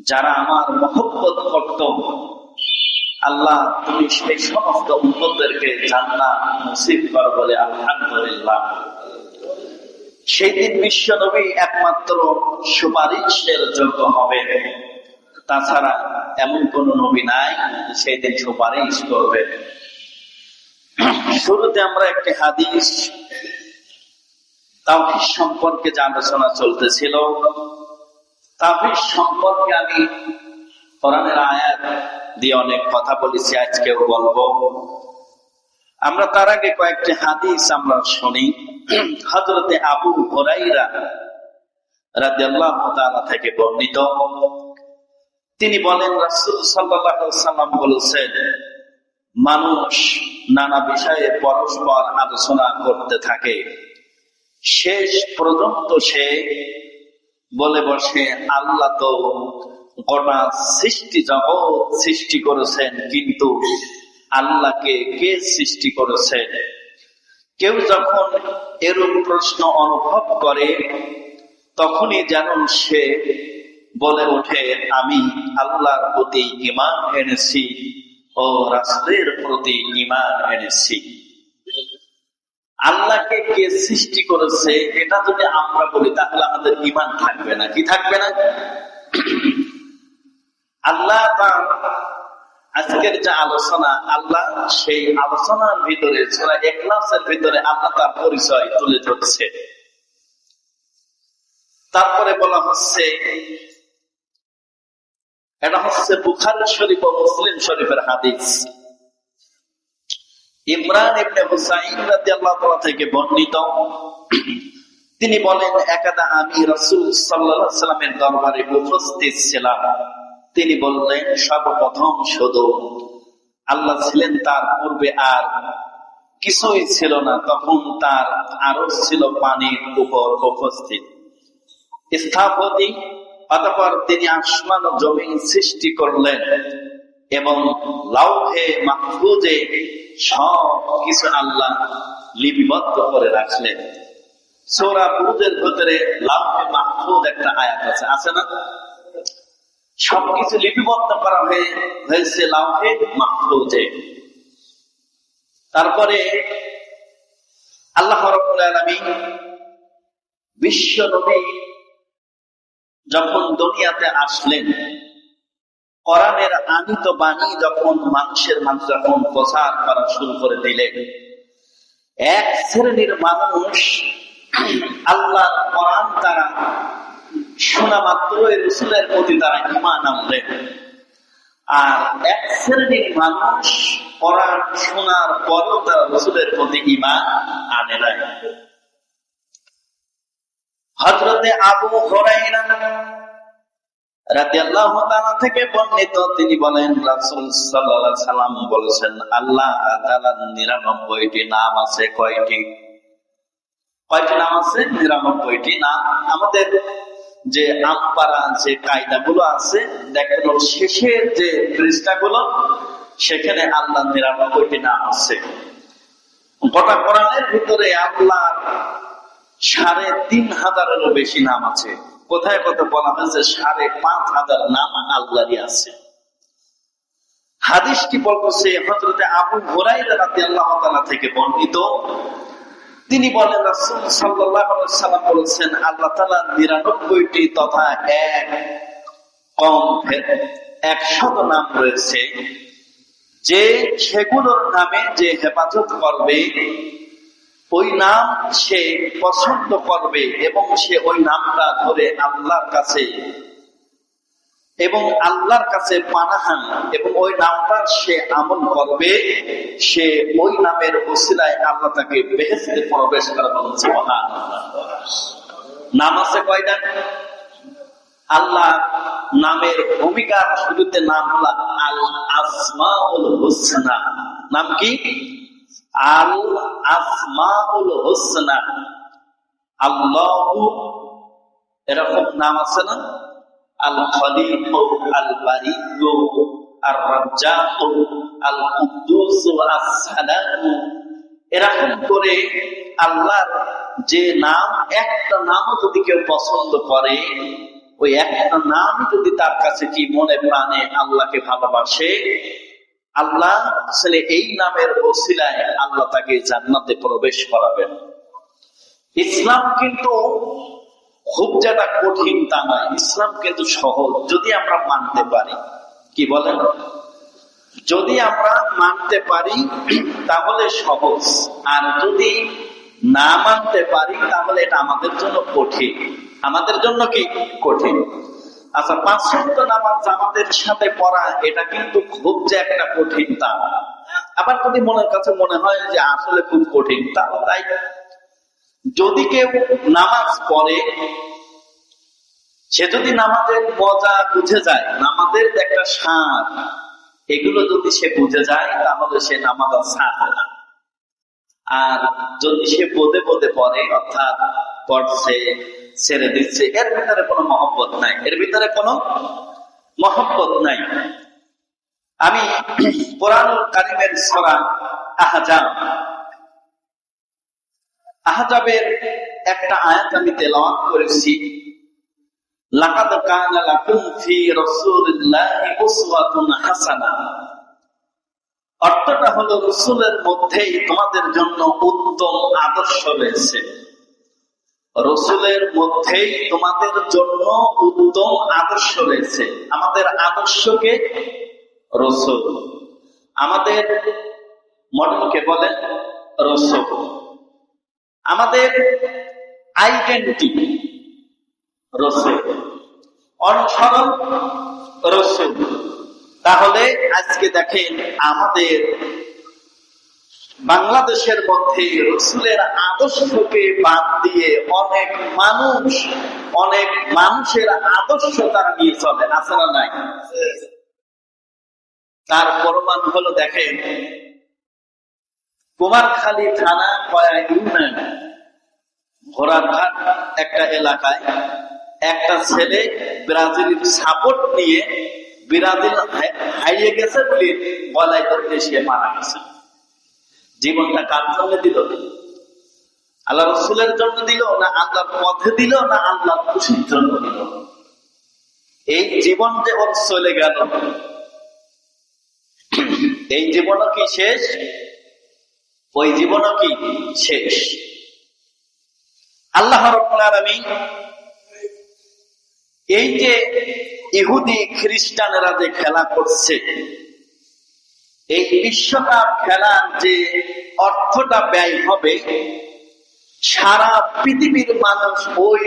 যারা আমার মহব্বত করত, আল্লাহ তুমি সেই সমস্ত উম্মতদেরকে জান্নাত নসিব কর বলে আলহামদুলিল্লাহ। সেই দিন বিশ্ব নবী একমাত্র সুপারিশের যোগ্য হবে, তাছাড়া এমন কোন নবী নাই সেই দিন সুপারিশ করবে। শুরুতে আমরা একটি হাদিস তাওহীদ সম্পর্কে যে আলোচনা চলতেছিল, তাওহীদ সম্পর্কে আমি কোরআনের আয়াত দিয়ে অনেক কথা বলেছি, আজকেও বলবো। আমরা তার আগে কয়েকটি হাদিস আমরা শুনি। হযরতে আবু হুরায়রা রাদিয়াল্লাহু তাআলা থেকে বর্ণিত, তিনি বলেন রাসূল সাল্লাল্লাহু আলাইহি ওয়াসাল্লাম বলেছেন, মানুষ নানা বিষয়ে পরস্পর আলোচনা করতে থাকে, শেষ পর্যন্ত সে বলে বসে, আল্লাহ তো গোটা সৃষ্টি জগৎ সৃষ্টি করেছেন, কিন্তু আল্লাহকে কে সৃষ্টি করেছে? কেউ যখন এরূপ প্রশ্ন অনুভব করে, তখনই যেন সে বলে ওঠে, আমি আল্লাহর প্রতি ঈমান এনেছি ও রাসূলের প্রতি ঈমান এনেছি। আল্লাহকে কে সৃষ্টি করেছে এটা যদি আমরা বলি, তাহলে আমাদের ঈমান থাকবে না। কি থাকবে না? আল্লাহ আজকের যে আলোচনা, আল্লাহ সেই আলোচনার ভিতরে সূরা ইখলাসের ভিতরে আল্লাহ তার পরিচয় তুলে ধরছে। তারপরে বলা হচ্ছে, এটা হচ্ছে বুখারী শরীফ ও মুসলিম শরীফের হাদিস। ইমরান ইবনে হুসাইন রাদিয়াল্লাহু তাআলা থেকে বর্ণিত, তিনি বলেন, একদা আমি রাসূল সাল্লাল্লাহু আলাইহি ওয়াসাল্লামের দরবারে উপস্থিত ছিলাম। তিনি বললেন, সর্বপ্রথম শুধু আল্লাহ ছিলেন, তার পূর্বে আর কিছুই ছিল না। তখন তার আরশ ছিল পানির উপর উপস্থিত স্থাপতি। অতঃপর তিনি আসমান ও জমিন সৃষ্টি করলেন এবং লাউহে মাহফুজে সব কিছু আল্লাহ লিপিবদ্ধ করে রাখলেন। সূরা বুরুজের ভিতরে লাউহে মাহফুজ একটা আয়াত আছে, আছে না? সবকিছু লিপিবদ্ধ করা হয়েছে লাউহে মাহফুজে। তারপরে আল্লাহ রাব্বুল আলামিন বিশ্ব নবী যখন দুনিয়াতে আসলেন, কোরআনের আনিত বাণী যখন মানুষের মাঝে যখন প্রচার করা শুরু করে দিলেন, এক শ্রেণীর মানুষ আল্লাহর কোরআন তারা শোনা মাত্র রাসূলের প্রতি তারা ঈমান আনলেন, আর এক শ্রেণীর মানুষ কোরআন শোনার পরও তারা রাসূলের প্রতি ঈমান আনে নাই। হযরতে আবু হুরায়রা রাদিয়াল্লাহু তাআলা থেকে বর্ণিত, তিনি বলেন, রাসূল সাল্লাল্লাহু আলাইহি ওয়াসাল্লাম বলেছেন, আল্লাহ তাআলার 99টি নাম আছে। কয়টি নাম আছে? 99টি নাম। আমাদের যে আমপারা যে কায়দাগুলো আছে, দেখেন শেষের যে পৃষ্ঠাগুলো, সেখানে আল্লাহ 99টি নাম আছে। গোটা কোরআনের ভিতরে আল্লাহ 3500-এরও বেশি নাম আছে। কোথায় কত বলা হয়েছে 5500 নাম আল্লাহরই আছে। হাদিসটি বলছে হযরতে আবু হুরায়রা রাদিয়াল্লাহু তাআলা থেকে বর্ণিত, তিনি বলেন, রাসূল সাল্লাল্লাহু আলাইহি ওয়াসাল্লাম বলেছেন, আল্লাহ তাআলা 99টি তথা কম 100 নাম রয়েছে, যে সেগুলোর নামে যে হেফাজত করবে, ওই নাম সে পছন্দ করবে এবং সে ওই নামটা ধরে আল্লাহর কাছে এবং আল্লাহর কাছে পানাহান এবং ওই নামটার সে আমল করবে, সে ওই নামের ওসিলায় আল্লাহ তাকে বেহেশতে প্রবেশ করাবেন। সুবহানাল্লাহ। নাম আছে কয়টা? আল্লাহ নামের ভূমিকার শুরুতে নাম হলো আল আসমাউল হুসনা। নাম কি? আল আসমাউল হুসনা। আল্লাহু, এরকম নাম আছে না? আল খলিক, আল বারিক, আর রাজ্জাক, আল কুদ্দুস, আস-সালাম। এরকম করে আল্লাহর যে নাম, একটা নামও যদি কেউ পছন্দ করে, ওই একটা নামই যদি তার কাছে কি মনে প্রাণে আল্লাহকে ভালোবাসে, আল্লাহ আসলে এই নামের ওসিলায় আল্লাহ তাকে জান্নাতে প্রবেশ করাবেন। ইসলাম কিন্তু খুব যেটা কঠিন তা নয়, ইসলাম কিন্তু সহজ যদি আমরা মানতে পারি। কি বলেন? যদি আমরা মানতে পারি তাহলে সহজ, আর যদি না মানতে পারি তাহলে এটা আমাদের জন্য কঠিন। আমাদের জন্য কি কঠিন? আচ্ছা, 5 ওয়াক্ত নামাজ জামাতের সাথে পড়া এটা কিন্তু খুব যে একটা কঠিন তা। আবার যদি মনের কাছে মনে হয় যে আসলে খুব কঠিন, তাহলে তাই যদি কেউ নামাজ পড়ে, সে যদি নামাজের মজা বুঝে যায়, নামাজের একটা স্বাদ, এগুলো যদি সে বুঝে যায় তাহলে সে নামাজ ছাড়ে না। আর যদি সে বোধে বোধে পড়ে, অর্থাৎ পড়ছে ছেড়ে দিচ্ছে, এর ভিতরে কোনো মহব্বত নাই, এর ভিতরে কোনো মহব্বত নাই। আমি কোরআনুল কারীমের সূরা আহজাবের একটা আয়াত আমি তেলাওয়াত করেছি। লাকাদ কানা লাকুম ফি রাসূলিল্লাহি উসওয়াতুন হাসানাহ। অর্থটা হলো রাসূলের মধ্যেই তোমাদের জন্য উত্তম আদর্শ রয়েছে। রাসূলের মধ্যেই তোমাদের জন্য উত্তম আদর্শ রয়েছে। আমাদের আদর্শকে রাসূল, আমাদের মডেলকে বলেন রাসূল, আমাদের আইডেন্টিটি রাসূল, অনুসরণ রাসূল। তাহলে আজকে দেখেন আমাদের বাংলাদেশের মধ্যে রাসূলের আদর্শকে বাদ দিয়ে অনেক মানুষের আদর্শ তারা নিয়ে চলে, আছে না নাই? তার প্রমাণ হলো দেখেন, কুমারখালী থানা কয়া ইউনিয়ন ঘোড়ারঘাট একটা এলাকায় একটা ছেলে ব্রাজিলের সাপোর্ট নিয়ে ব্রাজিল হারিয়ে গেছে বলে গলায় ধরে সে মারা গেছে। জীবনটা কার জন্য দিল? আল্লাহ রসুলের জন্য দিল, না আল্লাহর পথে দিল, না আল্লাহর খুশির জন্য দিল? এই জীবন যে ওর চলে গেল, এই জীবনও কি শেষ? ওই জীবনও কি শেষ? আল্লাহ রাব্বুল আলামিন এই যে ইহুদি খ্রিস্টানেরা যে খেলা করছে, এই বিশ্বকাপ খেলার যে অর্থটা ব্যয় হবে, সারা পৃথিবীর মানুষ ওই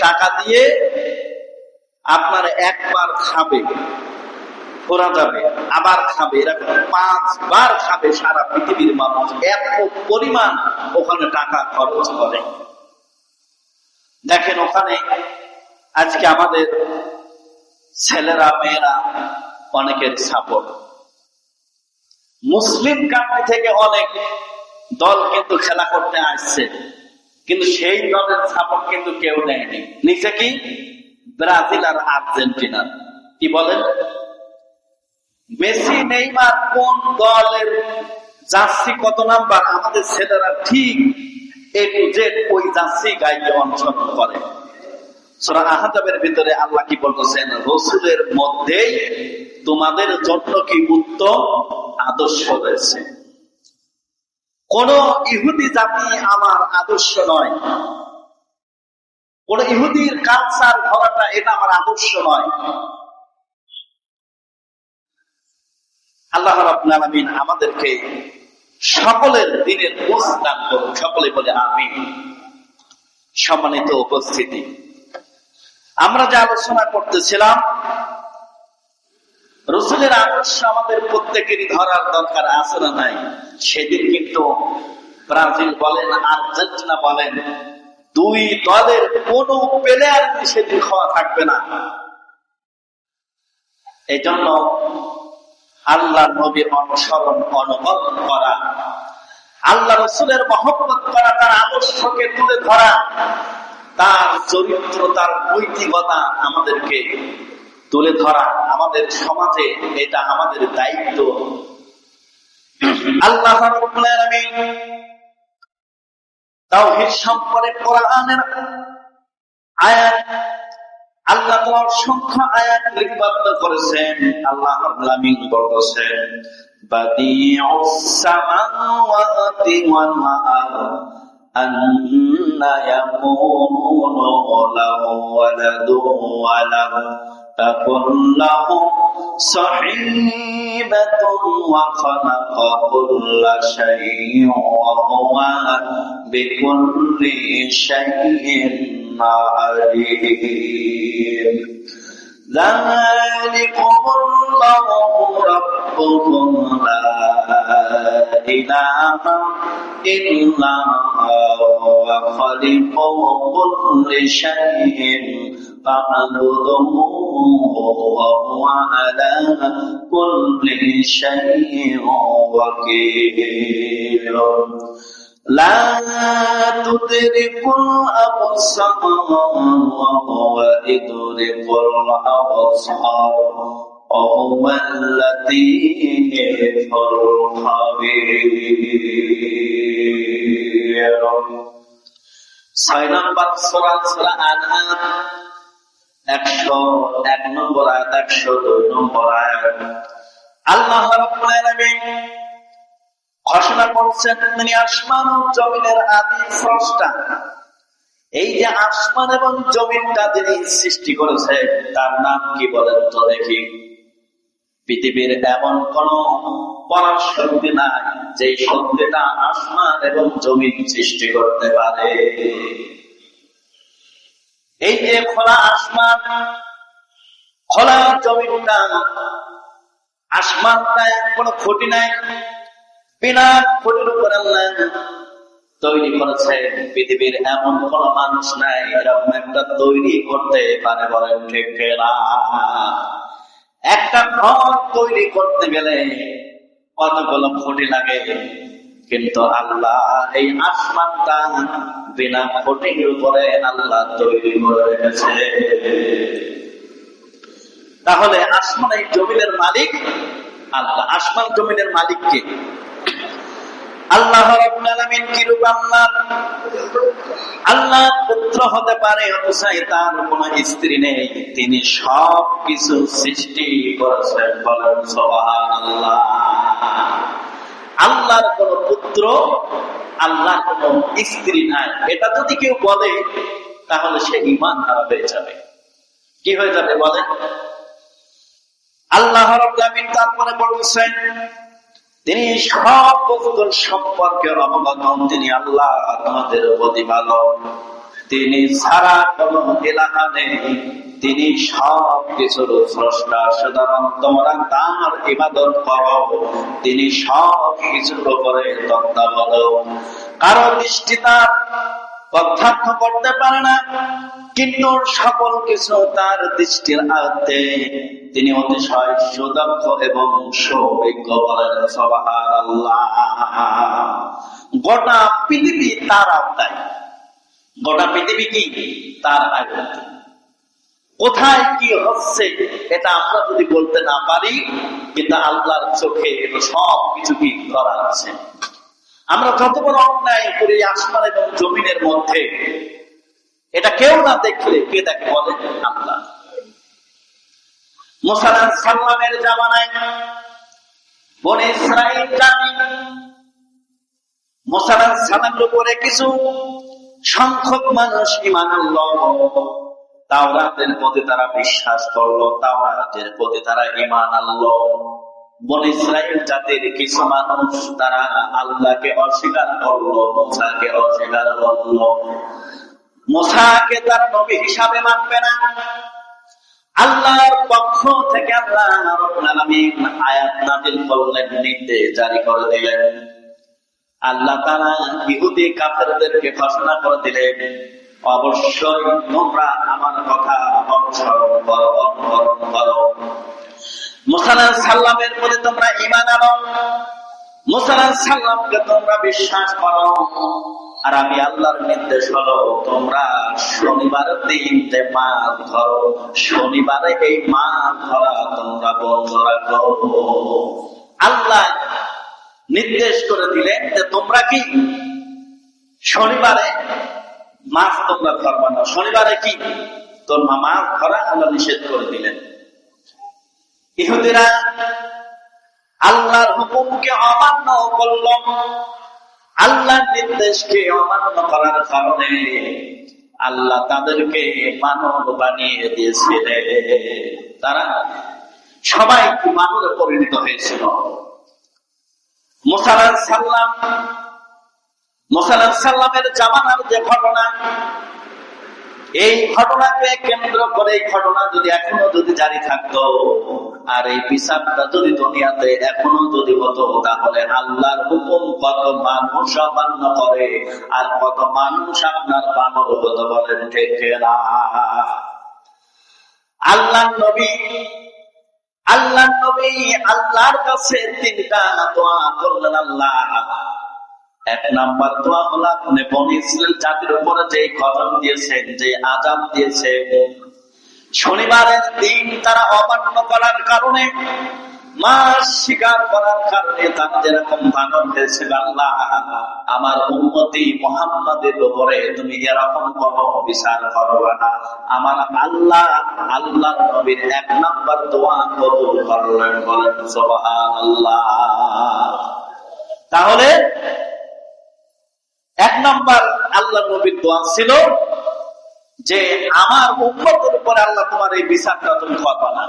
টাকা দিয়ে আপনার একবার খাবে, ঘোরা যাবে, আবার খাবে, এরকম 5 বার খাবে সারা পৃথিবীর মানুষ। এত পরিমাণ ওখানে টাকা খরচ করে। দেখেন ওখানে আজকে আমাদের ছেলেরা মেয়েরা অনেকের সাপোর্ট, মুসলিম কান্ট্রি থেকে অনেক দল কিন্তু খেলা করতে আসছে, কিন্তু সেই দলের সাপোর্ট কিন্তু কেউ দেয়নি। নিচে কি ব্রাজিল আর আর্জেন্টিনা। কি বলেন? মেসি নেইমার কোন দলের জার্সি কত নাম্বার, আমাদের ছেলেরা ঠিক A to Z ওই জার্সি গাইতে অনুসরণ করে। সূরা আহজাবের ভিতরে আল্লাহ কি বলতেছেন? রাসূলের মধ্যেই তোমাদের জন্য কি উত্তম আদর্শ রয়েছে। কোন ইহুদি জাতি আমার আদর্শ নয়, কোন ইহুদির কালচার ধরাটা এটা আমার আদর্শ নয়। আল্লাহ রাব্বুল আলামিন আমাদেরকে সকলের দিনের বুঝ দান করুন। সকলে বলে আমিন। সম্মানিত উপস্থিতি, আমরা যে আলোচনা করতেছিলাম, রাসূলের আদর্শ আমাদের প্রত্যেকেরই ধরার দরকার আছে না নাই? সেদিন কিন্তু ব্রাজিল বলেন আর্জেন্টিনা বলেন, 2 দলের কোন প্লেয়ার সেদিন খাওয়া থাকবে না। এই জন্য আল্লাহ নবীর অনুসরণ অনুকরণ করা, আল্লাহ রসুলের মহব্বত করা, তার আদর্শকে তুলে ধরা, তার চরিত্র, তার নৈতিকতা আমাদেরকে তুলে ধরা আমাদের সমাজে এটা আমাদের দায়িত্ব। আল্লাহ রাব্বুল আলামিন তাওহীদ সম্পর্কে কোরআনের আয়াত আল্লাহ তাআলা অসংখ্য আয়াত লিপিবদ্ধ করেছেন। আল্লাহ রাব্বুল আলামিন বলেছেন বাদিউস সামাওয়াতি ওয়াল আরদ আন্না ইয়াকুনু লাহু ওয়ালাদুন ওয়া লাম তাকুন লাহু সাহিবাতুন ওয়া খালাকা কুল্লা শাইইন ওয়া হুয়া বিকুল্লি শাইইন আলীম। ذلكم الله ربكم لا إله إلا هو خالق كل شيء فاعبدوه وهو على كل شيء وكيل لا تدرك الأبصار وهو يدرك الأبصار وهو اللطيف الخبير। 6 নম্বর সূরা সূরা আনআম 101 নম্বর আয়াত 102 নম্বর আয়াত আল্লাহ রাব্বুল আলামিন ঘোষণা করছেন তিনি আসমান ও জমিনের আদি স্রষ্টা। এই যে আসমান এবং জমিনটা যিনি সৃষ্টি করেছে তার নাম কি বলেন তো দেখি? পৃথিবীর এমন কোন পরাশক্তি নাই যে শক্তিটা আসমান এবং জমিন সৃষ্টি করতে পারে। এই যে খোলা আসমান খোলা জমিনটা, আসমানটা কোনো খুঁটি নাই, বিনা খুঁটির উপর আল্লাহ তৈরি করেছে। পৃথিবীর এমন কোন মানুষ নাই এরকম একটা তৈরি করতে পারে, বলেন ঠিক না? একটা ঘর তৈরি করতে গেলে কতগুলো খুঁটি লাগে, কিন্তু আল্লাহ এই আসমানটা বিনা খুঁটির উপরে আল্লাহ তৈরি করে রেখেছে। তাহলে আসমান এই জমিনের মালিক আল্লাহ। আসমান জমিনের মালিক কে? আল্লাহ রাব্বুল আলামিন। কি রূপ আল্লাহ? আল্লাহ পুত্র হতে পারে অথচ তার কোনো স্ত্রী নেই, তিনি সব কিছু সৃষ্টি করেছেন, বলেন সুবহানাল্লাহ। আল্লাহর কোন পুত্র, আল্লাহর কোন স্ত্রী নাই, এটা যদি কেউ বলে তাহলে সে ঈমান হারাবে যাবে। কি হয়ে যাবে বলেন? আল্লাহ রাব্বুল আলামিন তারপরে বলেছেন তিনি সব বস্তুর সম্পর্কে অবগত, তিনি আল্লাহ আমাদের প্রতিপালক, তিনি ছাড়া কোনো ইলাহ নেই, তিনি সব কিছুর স্রষ্টা। সুতরাং তোমরা তার ইবাদত করো, তিনি সব কিছুর উপরে তত্ত্বাবধায়ক। কারো দৃষ্টি তার প্রত্যক্ষ করতে পারে না, কিন্তু সকল কিছু তার দৃষ্টির আয়ত্তে, তিনি অতিশয় সুদক্ষ এবং সৌভাগ্য, বলেন সুবহানাল্লাহ। গোটা পৃথিবী তার আওতায়, গোটা পৃথিবী কি তার আয়ত্তে। কোথায় কি হচ্ছে এটা আমরা যদি বলতে না পারি, কিন্তু আল্লাহর চোখে এটা সব কিছু কি করা আছে। আমরা যত বড় অন্যায় করি আসমান এবং জমিনের মধ্যে, এটা কেউ না দেখলে কে দেখে বলে? আল্লাহ। মুসা আলাইহিস সালামের জামানায় বনী ইসরাঈল জাতি মুসা আলাইহিস সালামের উপরে কিছু সংখ্যক মানুষ ঈমান আনলো, তাওরাতের প্রতি তারা বিশ্বাস করলো, তাওরাতের প্রতি তারা ঈমান আনলো। বনী ইসরাঈল জাতির কিছু মানুষ তারা আল্লাহকে অস্বীকার করলো, মুসাকে অস্বীকার করলো। মুসাকে তার নবী হিসাবে মানবে না। আল্লাহর পক্ষ থেকে আল্লাহ রাব্বুল আলামিন আয়াত নাযিল করলেন, নির্দেশ জারি করে দিলেন। আল্লাহ তাআলা ইহুদি কাফেরদেরকে ঘোষণা করে দিলেন, অবশ্যই তোমরা আমার কথা অনুসরণ করো, অনুসরণ করো। মুসা আলাইহিস সালামের প্রতি তোমরা ঈমান আনো, মুসা আলাইহিস সালামকে তোমরা বিশ্বাস করো। আর আমি আল্লাহর নির্দেশ হলো তোমরা শনিবারের দিন যে মাছ ধরো, শনিবারে এই মাছ ধরা তোমরা বন্ধ রাখো। আল্লাহ নির্দেশ করে দিলেন যে তোমরা কি শনিবারে মাছ তোমরা ধরবা না। শনিবারে কি তোর মাছ ধরা আল্লাহ নিষেধ করে দিলেন। ইহুদিরা আল্লাহর হুকুমকে অমান্য করল, আল্লাহর নির্দেশকে অমান্য করার কারণে আল্লাহ তাদেরকে মানব বানিয়ে দিয়েছিলেন। তারা সবাই মানবে পরিণত হয়েছিল। মুসা আলাইহিস সালামের জামানার যে ঘটনা, এই ঘটনাকে কেন্দ্র করে এই ঘটনা যদি এখনো যদি জারি থাকতো, আর এই বিচারটা যদি দুনিয়াতে এখনো যদি হতো, তাহলে আল্লাহর হুকুম কত মানুষ অমান্য করে আর কত মানুষ আপনার বানর হতে বলেন ঠিক না? আল্লাহর নবী আল্লাহর কাছে তিনটা দোয়া করলেন। আল্লাহ এক নাম্বার দোয়া হলো আপনি বনী ইসরাইল জাতির উপরে যে গজব দিয়েছেন, যে আযাব দিয়েছেন, শনিবারের দিন তারা অমান্য করার কারণে, মাস শিকার করার কারণে তারা যেরকম বানর হয়েছে, আল্লাহ আমার উম্মতি মুহাম্মাদের উপরে তুমি এরকম কোনো বিচার করবে না। আমার আল্লাহর নবীর এক নাম্বার দোয়া কবুল করলেন, বলেন সুবহানাল্লাহ। তাহলে এক নাম্বার আল্লাহ নবীর দোয়া ছিল যে আমার উম্মতের উপরে আল্লাহ তোমার এই বিচারটা তুমি করবে না।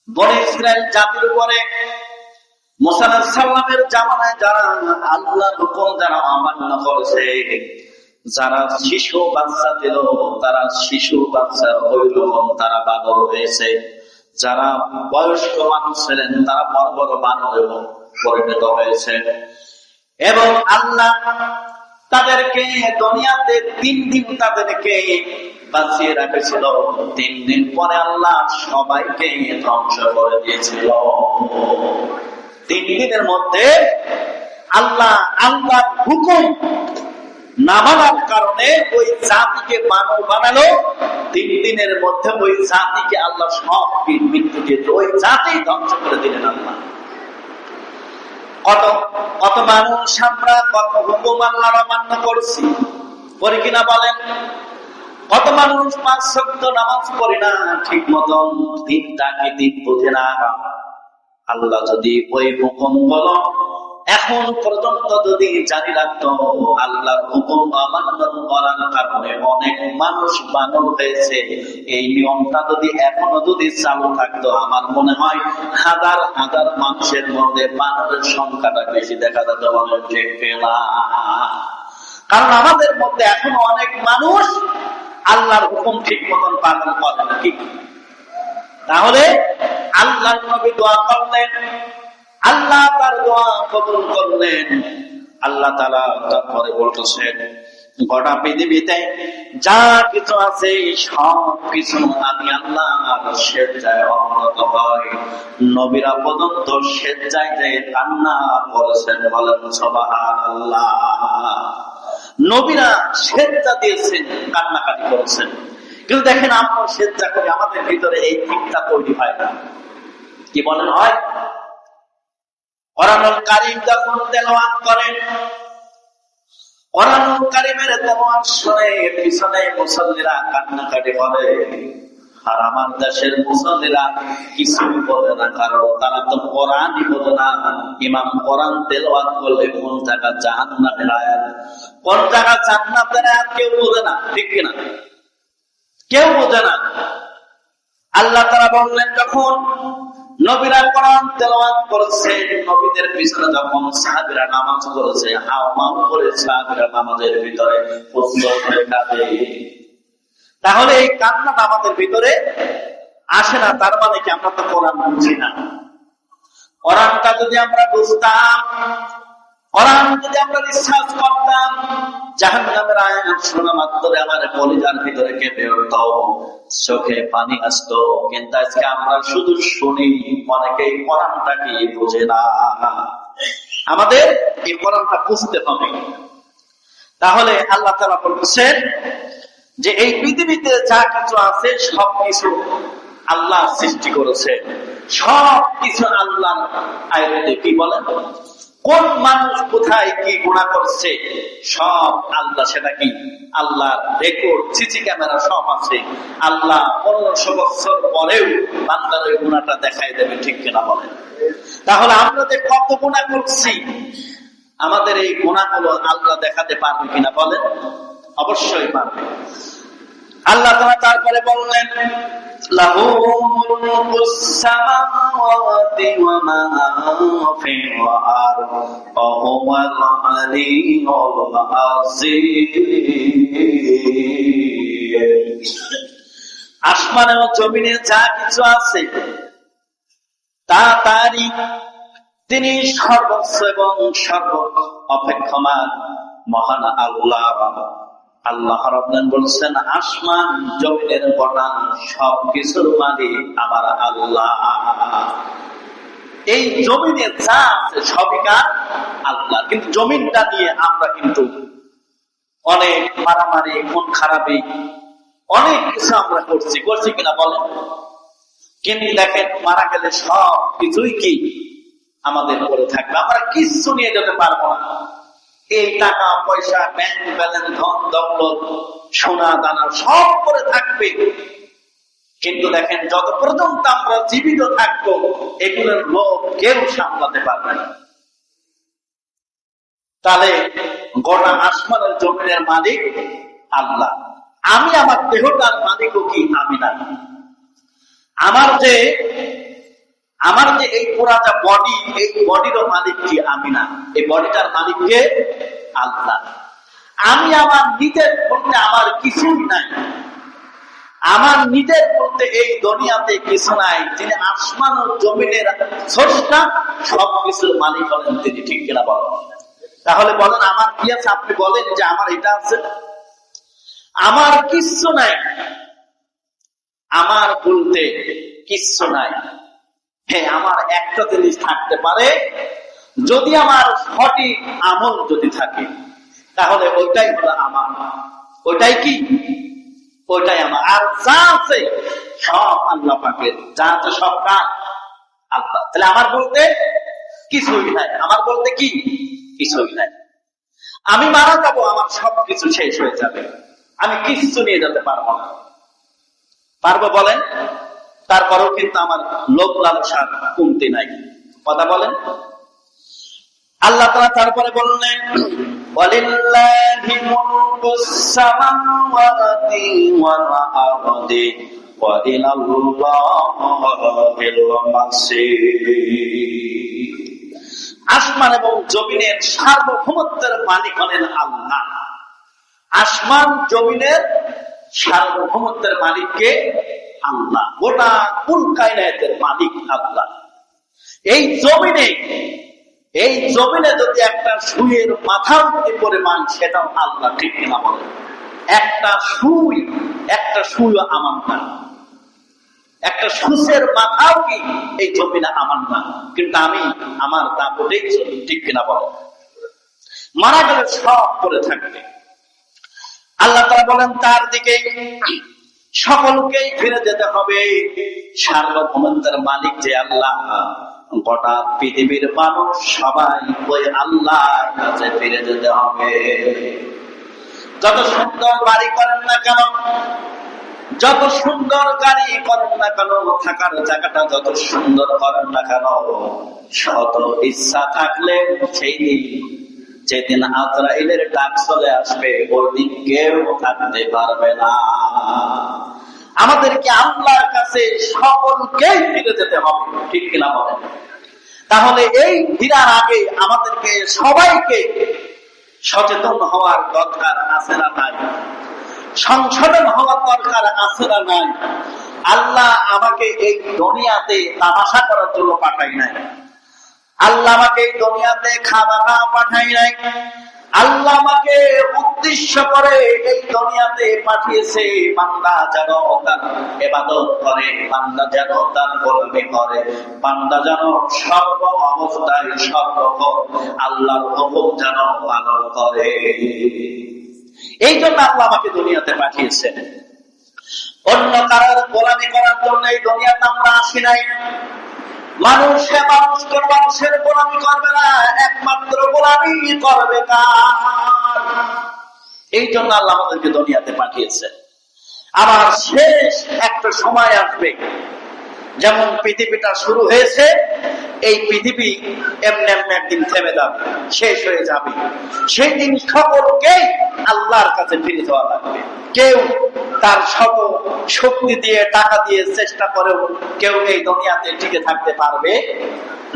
বনী ইসরাইল জাতির উপরে মুসা আলাইহিস সালামের জামানায় যারা আল্লাহর হুকুম যারা অমান্য করেছে, যারা শিশু বাচ্চা ছিল তারা শিশু বাচ্চা ওইরকম তারা বানর হয়েছে, যারা বয়স্ক মানুষ ছিলেন তারা বড় বড় বানরে পরিণত হয়েছে। এবং আল্লাহ তাদেরকে দুনিয়াতে 3 দিন তাদেরকে বাঁচিয়ে রেখেছিল। 3 দিন পরে আল্লাহ সবাইকে ধ্বংস করে দিয়েছিল। 3 দিনের মধ্যে আল্লাহর হুকুম না মানার কারণে ওই জাতিকে মানব বানালো। 3 দিনের মধ্যে ওই জাতিকে আল্লাহ সব মৃত্যু দিয়েছে, ওই জাতি ধ্বংস করে দিলেন আল্লাহ। কত মানুষ আমরা কত হুকুম আল্লাহর অমান্য করছি, করি কিনা বলেন? কত মানুষ 5 ওয়াক্ত নামাজ পড়ি না ঠিক মতন, দিনটাকে দিন বোঝে না। আল্লাহ যদি ওই হুকুম গুলো এখন পর্যন্ত যদি জারি রাখতো, আল্লাহর হুকুম অমান্য করার কারণে অনেক মানুষ বানর হয়েছে, এই নিয়মটা যদি এখনো যদি চালু থাকতো, আমার মনে হয় হাজার হাজার মানুষের মধ্যে বানরের সংখ্যাটা বেশি দেখা যেত, বলেন ঠিক না? কারণ আমাদের মধ্যে এখনো অনেক মানুষ আল্লাহর হুকুম ঠিক মতন পালন করে না। কি তাহলে আল্লাহর নবী দোয়া করলেন, আল্লাহ তার দোয়া কবুল করলেন। আল্লাহ তাআলা তারপরে বলতেছেন, গোটা পৃথিবীতে যা কিছু আছে সব কিছু আমি আল্লাহর স্বেচ্ছায় অবনত হয়। নবীরা পর্যন্ত স্বেচ্ছায় যে কান্না করেছেন, বলেন সুবহানাল্লাহ। নবীরা স্বেচ্ছা দিয়েছেন, কান্নাকাটি করেছেন। কিন্তু দেখেন আমরা স্বেচ্ছা করি, আমাদের ভিতরে এই চিন্তা তৈরি হয় না। কি বলেন হয়? কোরআনুল কারীম যখন তেলাওয়াত করেন, কোরআনুল কারীমের তেলাওয়াত শুনে পিছনে মুসল্লিরা কান্নাকাটি করে, আর আমার দেশের মুসল্লিরা কিছুই বলে না, কারণ তারা তো কোরআনই বলে না। ইমাম কোরআন তেলাওয়াত করলে কোন জায়গা জাহান্নামের আয়াত, কোন জায়গা জান্নাতের আয়াত কেউ বোঝে না, ঠিক কিনা? কেউ বোঝে না। আল্লাহ তাআলা বললেন, যখন নবীরা কোরআন তেলাওয়াত করেছে, নবীদের পিছনে যখন সাহাবীরা নামাজ পড়েছে, হাওমাও করে সাহাবীরা নামাজের ভিতরে প্রস্তুত হয়ে কাঁদে। তাহলে এই কান্নাটা আমাদের ভিতরে আসে না, তার মানে কি আমরা তো কোরআন বুঝি না। কোরআনটা যদি আমরা বুঝতাম, কোরআন যদি আমরা বিশ্বাস করতাম, জাহান্নামের আয়াত শোনা মাত্রই আমার কলিজার ভিতরে কেঁপে উঠত, চোখে পানি আসতো। কিন্তু আজকে আমরা শুধু শুনি, অনেকেই কোরআনটাকে বুঝে না। আমাদের এই কোরআনটা বুঝতে হবে। তাহলে আল্লাহ তাআলা বলছেন যে এই পৃথিবীতে যা কিছু আছে সবকিছু আল্লাহ সৃষ্টি করেছে, সবকিছু আল্লাহর আয়াতে কি বলেন? কোন মানুষ কোথায় কি গুনাহ করছে সব আল্লাহ, সেটা কি আল্লাহ রেকর্ড, সিসি ক্যামেরা সব আছে। আল্লাহ 1500 বছর পরেও বান্দার ওই গুনাহটা দেখাই দেবে, ঠিক কিনা বলেন? তাহলে আমরা যে কত গুনাহ করছি, আমাদের এই গুনাহগুলো আল্লাহ দেখাতে পারবে কিনা বলেন? অবশ্যই পারবে। আল্লাহ তাআলা তারপরে বললেন, লাহু মুলকুস সামাওয়াতি ওয়া মা ফিল আরদ ওয়া হুয়াল আলিয়্যুল আযীম। আসমানে ও জমিনে যা কিছু আছে তা তারই। তিনি সর্বোচ্চ এবং সর্ব অপেক্ষমান মহান আল্লাহ। আল্লাহ রাব্বুল বলছেন, আসমান জমিনের গোটা সবকিছুর মালিক আমার আল্লাহ। এই জমিনে যা আছে সবই কার? আল্লাহ। কিন্তু জমিনটা নিয়ে আমরা কিন্তু অনেক মারামারি, খুন খারাপি, অনেক কিছু আমরা করছি কিনা বলেন? কিন্তু দেখেন, মারা গেলে সব কিছুই কি আমাদের করে থাকবে, আমরা কিচ্ছু নিয়ে যেতে পারবো না। এই টাকা পয়সা, ব্যাংক ব্যালেন্স, ধন দৌলত, সোনা দানা সব করে থাকবে। কিন্তু দেখেন, যত পর্যন্ত আমরা জীবিত থাকবো এগুলোর লোভ কেউ সামলাতে পারবে না। তাহলে গোটা আসমানের জমিনের মালিক আল্লাহ। আমি আমার দেহটার মালিকও কি আমি না? আমার যে এই পুরাটা বডি, এই বডিরও মালিক কি আমি না? এই বডিটার মালিক কে? আল্লাহ। আমি আমার নিজের বলতে আমার কিছুই নাই, আমার নিজের বলতে এই দুনিয়াতে কিছু নাই। যিনি আসমান ও জমিনের স্রষ্টা, সবকিছুর মালিক হলেন তিনি, ঠিক কিনা বলেন? তাহলে বলেন, আমার কি আছে? আপনি বলেন যে আমার এটা আছে। আমার কিচ্ছু নাই, আমার বলতে কিচ্ছু নাই। হ্যাঁ, আমার একটা জিনিস থাকতে পারে, যদি আমার সঠিক আমল যদি থাকে, তাহলে ওইটাই হলো আমার। ওইটাই কি? ওইটাই আমার। আর যা আছে সব আল্লাহ পাকের, যা আছে সব কার? আল্লাহ। তাহলে আমার বলতে কিছুই নাই। আমার বলতে কি? কিছুই নাই। আমি মারা যাবো, আমার সবকিছু শেষ হয়ে যাবে, আমি কিচ্ছু নিয়ে যেতে পারবো না। পারবো বলেন? তারপরেও কিন্তু আমার লোভ লালসার কমতি নাই। কথা বলেন। আল্লাহ তাআলা তারপরে বললেন, ওয়ালিল্লাহি মুলকুস সামাওয়াতি ওয়াল আরদি ওয়া ইলাল্লাহিল মাসির। আসমান এবং জমিনের সার্বভৌমত্বের মালিক হলেন আল্লাহ। আসমান জমিনের সার্বভৌমত্বের মালিককে আল্লাহ। গোটা কুল কায়নাতের মালিক আল্লাহ। এই জমিনে যদি একটা সুইয়ের মাথা উঠতে পরিমাণ, সেটাও আল্লাহ, ঠিক কিনা বলেন? একটা সুই আমার না, একটা সুসের মাথাও কি এই জমিনে আমার না, কিন্তু আমি আমার দাপটেই চলি, ঠিক কিনা বলেন? মারা গেলে সব করে থাকবে। আল্লাহ তাআলা বলেন, তার দিকে সকলকেই ফিরে যেতে হবে। সার্বভৌমত্বের মালিক যে আল্লাহ, গোটা পৃথিবীর মানুষ সবাই ওই আল্লাহর কাছে ফিরে যেতে হবে। যত সুন্দর বাড়ি করেন না কেন, যত সুন্দর গাড়ি করেন না কেন, থাকার জায়গাটা যত সুন্দর করেন না কেন, শত ইচ্ছা থাকলে সেই দিন, যেদিন আজরাইলের ডাক চলে আসবে, ওই দিন কেউ থাকতে পারবে না। আমাদেরকে আল্লাহর কাছে সকলকেই ফিরে যেতে হবে, ঠিক কিনা বলেন? তাহলে এই ফিরার আগে আমাদেরকে সবাইকে সচেতন হওয়ার দরকার আছে না নাই? সংশোধন হওয়ার দরকার আছে না নাই? আল্লাহ আমাকে এই দুনিয়াতে তামাশা করার জন্য পাঠাই নাই। আল্লাহ আমাকে এই দুনিয়াতে খাওয়া পাঠাই নাই। আল্লাহ আমাকে উদ্দেশ্য করে এই দুনিয়াতে পাঠিয়েছে, বান্দা যেন তার ইবাদত করে, বান্দা যেন তার গোলামি করে, বান্দা যেন সর্ব অবস্থায় সর্বক্ষণ আল্লাহর হুকুম যেন পালন করে। এই জন্য আল্লাহ আমাকে দুনিয়াতে পাঠিয়েছেন। অন্য কারোর গোলামি করার জন্য এই দুনিয়াতে আমরা আসি নাই। মানুষে মানুষের গোলামি করবে না, একমাত্র গোলামি করবে কার? এই জন্য আল্লাহ আমাদেরকে দুনিয়াতে পাঠিয়েছে। আবার শেষ একটা সময় আসবে, যেমন পৃথিবীটা শুরু হয়েছে, এই পৃথিবী এমনি এমনি একদিন থেমে যাবে, শেষ হয়ে যাবে। সেই দিন সকলকে আল্লাহর কাছে ফিরে যাওয়া লাগবে। কেউ তার শত শক্তি দিয়ে টাকা দিয়ে চেষ্টা করেও কেউ এই দুনিয়াতে টিকে থাকতে পারবে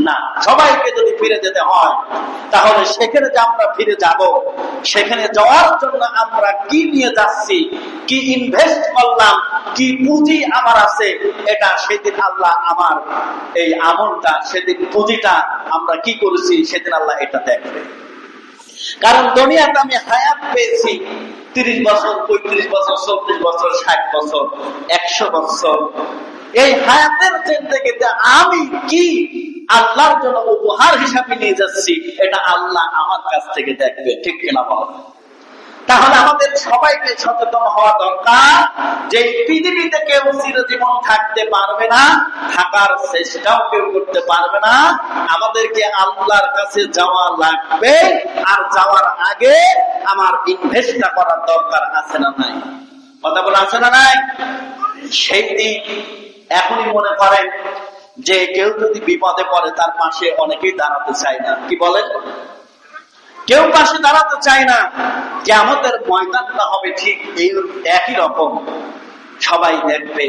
না। সবাইকে যদি ফিরে যেতে হয়, তাহলে সেখানে যে আমরা ফিরে যাব, সেখানে যাওয়ার জন্য আমরা কি নিয়ে যাচ্ছি, কি ইনভেস্ট করলাম, কি পুঁজি আমার আছে, এটা সেদিন আল্লাহ আমার এই আমলটা, সেদিন পুঁজিটা আমরা কি করেছি, সেদিন আল্লাহ এটা দেখবে। কারণ দুনিয়াতে আমি হায়াত পেয়েছি 30 বছর, 35 বছর, 40 বছর, 60 বছর, 100 বছর। এই হায়াতের জিন্দেগিতে আমি কি আল্লাহর জন্য উপহার হিসাবে নিয়ে যাচ্ছি, এটা আল্লাহ আমার কাছ থেকে দেখবে, ঠিক কিনা বল? তাহলে আমাদের সবাইকে সচেতন হওয়া দরকার যে পৃথিবীতে কেউ চিরজীবন থাকতে পারবে না, থাকার চেষ্টাও কেউ করতে পারবে না। আমাদেরকে আল্লাহর কাছে যাওয়া লাগবে, আর যাওয়ার আগে আমার ইনভেস্টটা করার দরকার আছে না নাই? কথা বলে আছে না নাই? সেই দিন এখনই মনে করেন যে কেউ যদি বিপদে পড়ে, তার পাশে অনেকেই দাঁড়াতে চায় না। কি বলেন? কেউ পাশে দাঁড়াতে চায় না। যে আমাদের ময়দানটা হবে ঠিক এই একই রকম, সবাই দেখবে,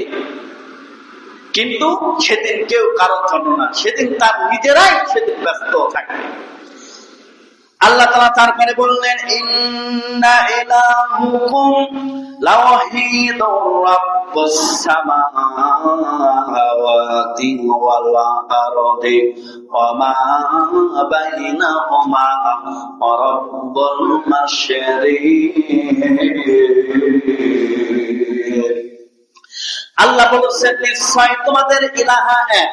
কিন্তু সেদিন কেউ কারোর জন্য না, সেদিন তার নিজেরাই সেদিন ব্যস্ত থাকবে। আল্লাহ তাআলা তারপরে বললেন, ইন্না ইলাহুকুম লাওয়াহিদুর রাব্বুস সামাওয়াতি ওয়াল আরদি ওয়া মা বাইনাহুমা রাব্বুল মাশরিক। আল্লাহ বলেছেন, নিশ্চয় তোমাদের ইলাহা এক।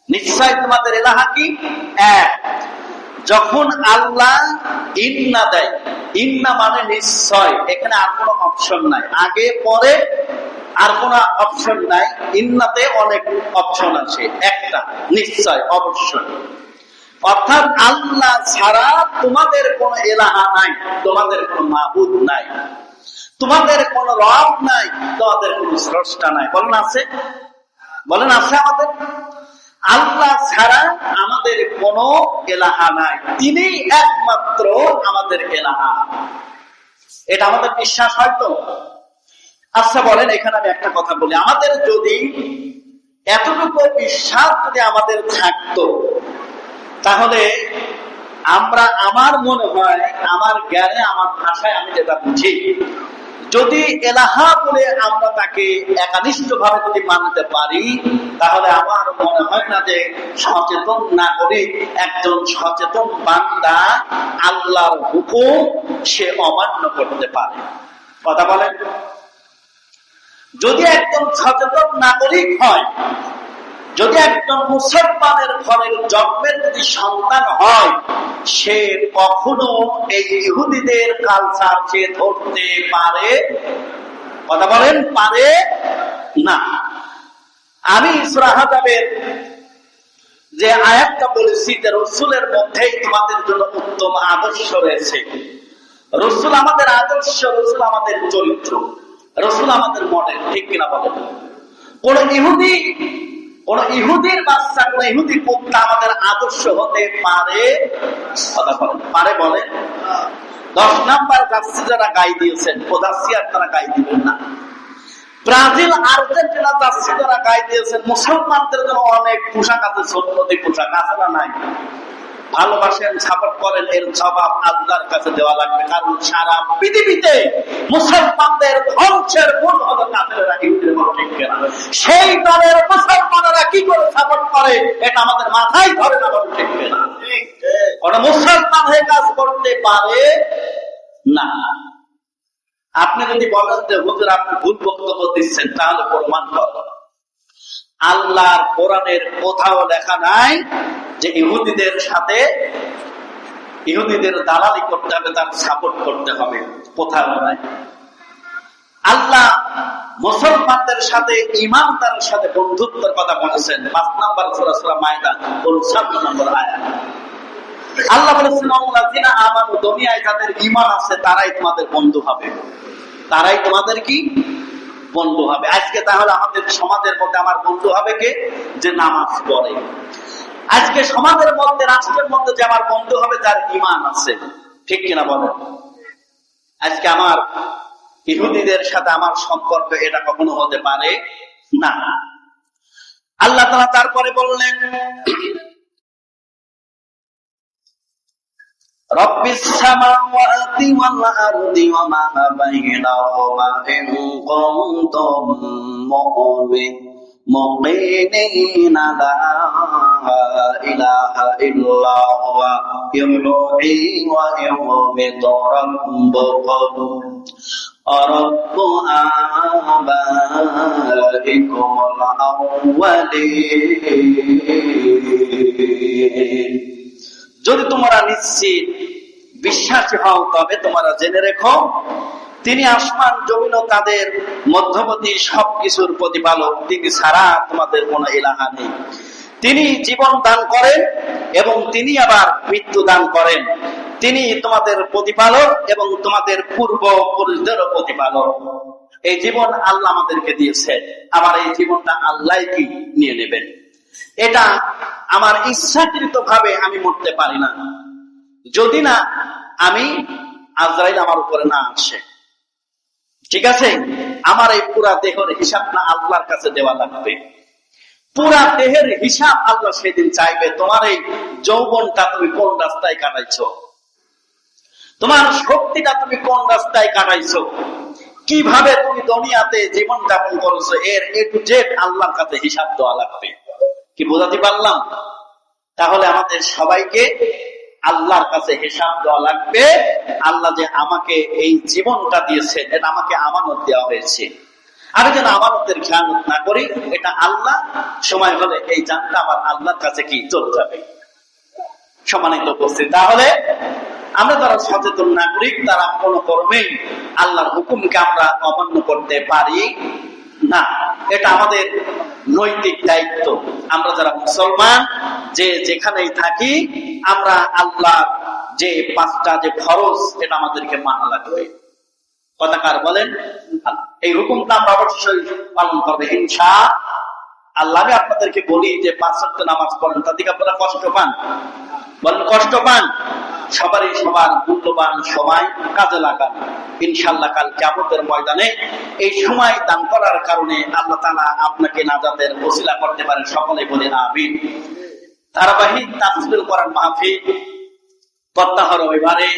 নিশ্চয় তোমাদের ইলাহা কি? এক। যখন আল্লাহ ইন্না দেয়, ইন্না মানে নিশ্চয়, এখানে আর কোনো অপশন নাই, আগে পরে আর কোন অপশন নাই। ইন্নাতে অনেক অপশন আছে, একটা নিশ্চয়, অবশ্যই। অর্থাৎ আল্লাহ ছাড়া তোমাদের কোন ইলাহা নাই, তোমাদের কোন মাবুদ নাই, তোমাদের কোন রব নাই, তোমাদের কোন স্রষ্টা নাই। বলেন আছে? বলেন আছে? আমাদের আল্লাহ ছাড়া আমাদের কোন ইলাহা নাই, তিনি একমাত্র আমাদের ইলাহা। এটা আমাদের বিশ্বাস হয়তো? আচ্ছা বলেন, এখানে আমি একটা কথা বলি, আমাদের যদি এতটুকু বিশ্বাস যদি আমাদের থাকতো, তাহলে আমরা, আমার মনে হয়, আমার জ্ঞানে, আমার ভাষায় আমি যেটা বুঝি, যদি এলাহা বলে আমরা তাকে একানিষ্ঠ ভাবে যদি মানতে পারি, তাহলে আমার মনে হয় না যে সচেতন নাগরিক, একজন সচেতন বান্দা আল্লাহর হুকুম সে অমান্য করতে পারে। কথা বলেন? যদি একজন সচেতন নাগরিক হয়, যদি একজন মুসলমানের ঘরের জন্মের যদি সন্তান হয়, সে কখনো এই ইহুদিদের কালচার সে ধরতে পারে? কথা বলেন, পারে না। আমি সূরা আহজাবের যে আয়াতটা বলেছি, যে রসুলের মধ্যেই তোমাদের জন্য উত্তম আদর্শ রয়েছে। রসুল আমাদের আদর্শ, রসুল আমাদের চরিত্র, রসুল আমাদের মডেল, ঠিক কিনা বলেন? কোন ইহুদির বাচ্চা, কোন ইহুদি কুত্তা আমাদের আদর্শ হতে পারে? কথা বলেন, পারে? বলে 10 নাম্বার জার্সি যারা গাই দিয়েছেন, ও জার্সি আর তারা গাই দিবেন না। ব্রাজিল, আর্জেন্টিনা জার্সি যারা গাই দিয়েছেন, মুসলমানদের জন্য অনেক পোশাক আছে, সন্ন্যতি পোশাক আছে না নাই? ভালোবাসেন, সাপোর্ট করেন, এর জবাব আল্লাহর কাছে দেওয়া লাগবে। কারণ সারা পৃথিবীতে মুসলমানদের ধ্বংসের মূল হলো কাফেররা, ইহুদির মত, ঠিক কিনা? সেই দলের মুসলমানেরা কি করে সাপোর্ট করে, এটা আমাদের মাথায় ধরে না, বলে ঠিক কিনা? কোন মুসলমান হয়ে কাজ করতে পারে না। আপনি যদি বলেন যে হুজুর আপনি ভুল বক্তব্য দিচ্ছেন, তাহলে প্রমাণ করো। আল্লাহর কোরআনের কোথাও লেখা নাই যে ইহুদিদের সাথে, ইহুদিদের দালালি করতে হবে, তার সাপোর্ট করতে হবে, কোথাও নাই। আল্লাহ মুসলমানদের সাথে ইমানদারের সাথে বন্ধুত্বের কথা বলেছেন 5 নম্বর সূরা সূরা মায়দা 55 নম্বর আয়াত। আল্লাহ বলেছেন আল্লাযিনা আমানু, দুনিয়ায় যাদের ঈমান আছে তারাই তোমাদের বন্ধু হবে, তারাই তোমাদের কি বন্ধু হবে। আজকে তাহলে আমাদের সমাজের মধ্যে আমার বন্ধু হবে কে? যে নামাজ পড়ে। আজকে সমাজের মধ্যে, রাষ্ট্রের মধ্যে যে আমার বন্ধু হবে যার ঈমান আছে, ঠিক কিনা বলেন? আজকে আমার ইহুদিদের সাথে আমার সম্পর্ক এটা কখনো হতে পারে না। আল্লাহ তাআলা তারপরে বললেন রব্বিস সামাওয়াতি ওয়াল আরদি ওয়া মা বাইনাহুমা ইন কুনতুম মুকিনিনা লা ইলাহা ইল্লা হুয়া ইউহয়ী ওয়া ইউমীতু রাব্বুকুম رب آبائكم الأولين। যদি তোমরা নিশ্চিত বিশ্বাসী হও তবে তোমরা জেনে রেখো তিনি আসমান জমিন ও তাদের মধ্যবর্তী সবকিছুর প্রতিপালক, তিনি ছাড়া তোমাদের কোনো ইলাহা নেই। তিনি জীবন দান করেন এবং তিনি আবার মৃত্যু দান করেন। তিনি তোমাদের প্রতিপালক এবং তোমাদের পূর্বপুরুষদেরও প্রতিপালক। এই জীবন আল্লাহ আমাদেরকে দিয়েছে, আবার এই জীবনটা আল্লাহ কি নিয়ে নেবেন। এটা আমার ইচ্ছাকৃত ভাবে আমি মরতে পারি না, যদি না আমি আজরাইল আমার উপরে না আসে। ঠিক আছে, আমার এই পুরা দেহের হিসাব না আল্লাহর কাছে দেওয়া লাগবে। পুরা দেহের হিসাব আল্লাহ সেদিন চাইবে। তোমার এই যৌবনটা তুমি কোন রাস্তায় কাটাইছো, তোমার শক্তিটা তুমি কোন রাস্তায় কাটাইছো, কিভাবে তুমি দুনিয়াতে জীবন যাপন করেছো, এর এ টু জেড আল্লাহর কাছে হিসাব দেওয়া লাগবে। কি বোঝাতে পারলাম? তাহলে আমাদের সবাইকে আল্লাহর কাছে হিসাব দেওয়া লাগবে। আল্লাহ যে আমাকে এই জীবনটা দিয়েছে, এটা আমাকে আমানত দেওয়া হয়েছে। আমি যেন আমানতের খেয়ানত না করি, এটা আল্লাহ সময় হলে এই জানটা আমার আল্লাহর কাছে কি চলে যাবে। সম্মানিত উপস্থিতি, তাহলে আমরা যারা সচেতন নাগরিক তারা কোনো কর্মেই আল্লাহর হুকুমকে আমরা অমান্য করতে পারি না। এটা আমাদের নৈতিক দায়িত্ব। আমরা যারা মুসলমান, যে যেখানেই থাকি, আমরা আল্লাহ যে 5টা যে ফরজ, এটা আমাদেরকে মানা লাগবে। কথাকার বলেন, এই হুকুমটা আমরা অবশ্যই পালন করবে ইনশাআল্লাহ। আমি আপনাদেরকে বলি যে 5 ওয়াক্ত নামাজ পড়েন, তাদেরকে আপনারা কষ্ট পান? বলেন কষ্ট পান? সবারই সবার মূল্যবান সময় কাজে লাগান। ইনশাআল্লাহ কাল কিয়ামতের ময়দানে এই সময় দান করার কারণে আল্লাহ তাআলা আপনাকে নাজাতের ওসিলা করতে পারেন। সকলে বলেন আমিন। ধারাবাহিক তাফসীরুল কোরআন মাহফিল প্রত্যাহ রবিবারে